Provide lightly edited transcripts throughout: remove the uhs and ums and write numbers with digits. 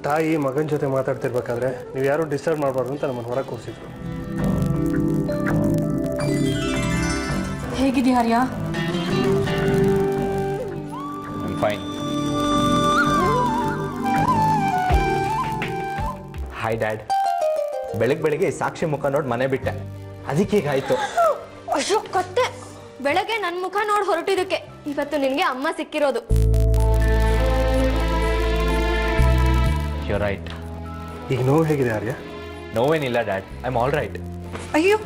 ತಾಯಿ ಮಗನ ಜೊತೆ ಮಾತಾಡ್ತಿರ್ಬೇಕಾದ್ರೆ ನೀವು ಯಾರು ಡಿಸ್ಟರ್ಬ್ ಮಾಡಬಾರ್ದು ಅಂತ ನಮ್ಮನ್ನು ಹೊರಗೆ ಕೂರಿಸಿದ್ರು. ಹೇಗಿದೆಯಾ ಆರ್ಯ? ಫೈನ್. Hi dad. ಬೆಳಗ್ಗೆ ಸಾಕ್ಷಿ ಮುಖ ನೋಡಿ ಮನೆ ಬಿಟ್ಟೆ, ಅದಕ್ಕೆ ಹೀಗಾಯ್ತು. ಅಯ್ಯೋ ಕತ್ತೆ, ಬೆಳಗ್ಗೆ ನನ್ನ ಮುಖ ನೋಡಿ ಹೊರಟಿದ್ದಕ್ಕೆ ಇವತ್ತು ನಿನಗೆ ಅಮ್ಮ ಸಿಕ್ಕಿರೋದು. You right. ಈಗ ನೋವು ಹೇಗಿದೆ ಆರ್ಯ? ನೋವೇನಿಲ್ಲ dad, I am all right. ಅಯ್ಯೋ,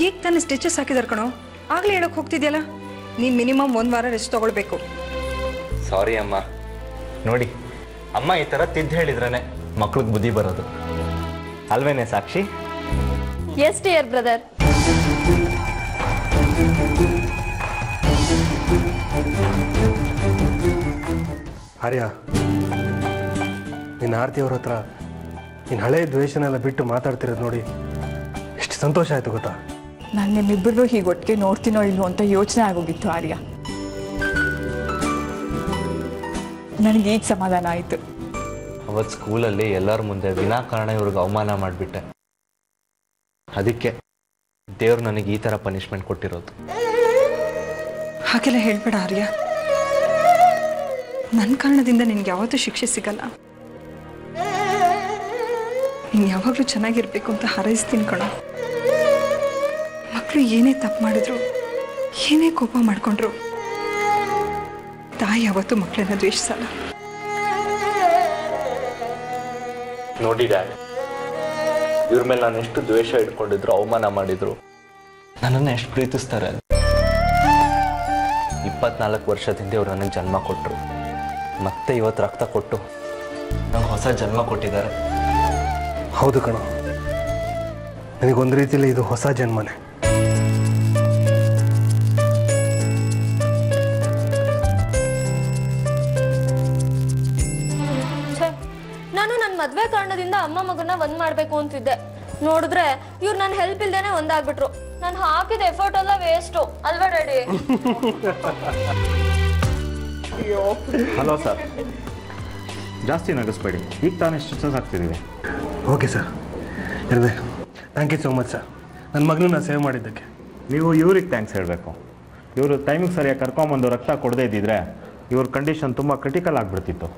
ಈಗ ತಾನೇ ಸ್ಟಿಚಸ್ ಹಾಕಿದಾರೆ ಕಣೋ, ಆಗಲೇ ಹೇಳೋಕೆ ಹೋಗ್ತಿದ್ಯಲ್ಲ. ನೀನು ಮಿನಿಮಮ್ 1 ವಾರ ರೆಸ್ಟ್ ತಗೊಳ್ಬೇಕು. ಸಾರಿ ಅಮ್ಮ. ನೋಡಿ, ಅಮ್ಮ ಈ ಥರ ತಿದ್ದು ಹೇಳಿದ್ರೇ ಮಕ್ಳಿಗೆ ಬುದ್ಧಿ ಬರೋದು ಅಲ್ವೇನೆ Sakshi? Yes dear brother. Arya, ನಿನ್ನ ಆರತಿ ಅವ್ರ ಹತ್ರ ನಿನ್ನ ಹಳೆ ದ್ವೇಷನೆಲ್ಲ ಬಿಟ್ಟು ಮಾತಾಡ್ತಿರೋದು ನೋಡಿ ಎಷ್ಟು ಸಂತೋಷ ಆಯಿತು ಗೊತ್ತಾ? ನಾನು ನಿಮ್ಮಿಬ್ಬರನ್ನೂ ಹೀಗೆ ಒಟ್ಟಿಗೆ ನೋಡ್ತೀನೋ ಇಲ್ವೋ ಅಂತ ಯೋಚನೆ ಆಗೋಗಿತ್ತು ಆರ್ಯ. ನನಗೆ ಈಗ ಸಮಾಧಾನ ಆಯಿತು. ಅವತ್ತು ಸ್ಕೂಲಲ್ಲಿ ಎಲ್ಲರ ಮುಂದೆ ವಿನಾಕಾರಣ ಇವ್ರಿಗೆ ಅವಮಾನ ಮಾಡಿಬಿಟ್ಟೆ. ಅದಕ್ಕೆ ದೇವ್ರು ನನಗೆ ಈ ಥರ ಪನಿಷ್ಮೆಂಟ್ ಕೊಟ್ಟಿರೋದು. ಹಾಗೆಲ್ಲ ಹೇಳ್ಬೇಡ ಆರ್ಯ, ನನ್ನ ಕಾರಣದಿಂದ ನಿನ್ಗೆ ಯಾವತ್ತೂ ಶಿಕ್ಷೆ ಸಿಗಲ್ಲ. ನೀನು ಯಾವಾಗಲೂ ಚೆನ್ನಾಗಿರ್ಬೇಕು ಅಂತ ಹಾರೈಸ್ತೀನಿ ಕಣೋ. ಮಕ್ಕಳು ಏನೇ ತಪ್ಪು ಮಾಡಿದ್ರು, ಏನೇ ಕೋಪ ಮಾಡ್ಕೊಂಡ್ರು, ತಾಯಿ ಯಾವತ್ತೂ ಮಕ್ಕಳನ್ನ ದ್ವೇಷಿಸಲ್ಲ. ನೋಡಿ ಡ್ಯಾಡ್, ಇವ್ರ ಮೇಲೆ ನಾನು ಎಷ್ಟು ದ್ವೇಷ ಇಟ್ಕೊಂಡಿದ್ರು, ಅವಮಾನ ಮಾಡಿದ್ರು, ನನ್ನನ್ನು ಎಷ್ಟು ಪ್ರೀತಿಸ್ತಾರೆ. 24 ವರ್ಷದಿಂದ ಇವ್ರು ನನಗೆ ಜನ್ಮ ಕೊಟ್ಟರು, ಮತ್ತೆ ಇವತ್ತು ರಕ್ತ ಕೊಟ್ಟು ನಂಗೆ ಹೊಸ ಜನ್ಮ ಕೊಟ್ಟಿದ್ದಾರೆ. ಹೌದು ಕಣ, ನನಗೊಂದು ರೀತಿಯಲ್ಲಿ ಇದು ಹೊಸ ಜನ್ಮನೇ. ನಾನು ನನ್ನ ಮದ್ವೆ ಕಾರಣದಿಂದ ಅಮ್ಮ ಮಗನ ಒಂದ್ ಮಾಡ್ಬೇಕು ಅಂತಿದ್ದೆ. ನೋಡಿದ್ರೆ ಇವ್ರು ನನ್ನ ಹೆಲ್ಪ್ ಇಲ್ದೇನೆ ಒಂದಾಗ್ಬಿಟ್ರು. ನಾನು ಹಾಕಿದ ಎಫರ್ಟ್ ಎಲ್ಲ ವೇಸ್ಟು ಅಲ್ವಾ ಡ್ಯಾಡಿ? ಹಲೋ ಸರ್, ಜಾಸ್ತಿ ನಗಿಸ್ಬೇಡಿ, ಈಗ ತಾನೇ ಸ್ಟಿಚಸ್ ಹಾಕ್ತಿದ್ದೀವಿ. ಓಕೆ ಸರ್, ಇರದೆ thank you so much sir, ನನ್ನ ಮಗನನ್ನ ಸೇವ್ ಮಾಡಿದ್ದಕ್ಕೆ. ನೀವು ಇವ್ರಿಗೆ ಥ್ಯಾಂಕ್ಸ್ ಹೇಳಬೇಕು. ಇವರು ಟೈಮಿಗೆ ಸರಿಯಾಗಿ ಕರ್ಕೊಂಬಂದು ರಕ್ತ ಕೊಡದೇ ಇದ್ದಿದ್ರೆ ಇವ್ರ ಕಂಡೀಷನ್ ತುಂಬ ಕ್ರಿಟಿಕಲ್ ಆಗಿಬಿಡ್ತಿತ್ತು.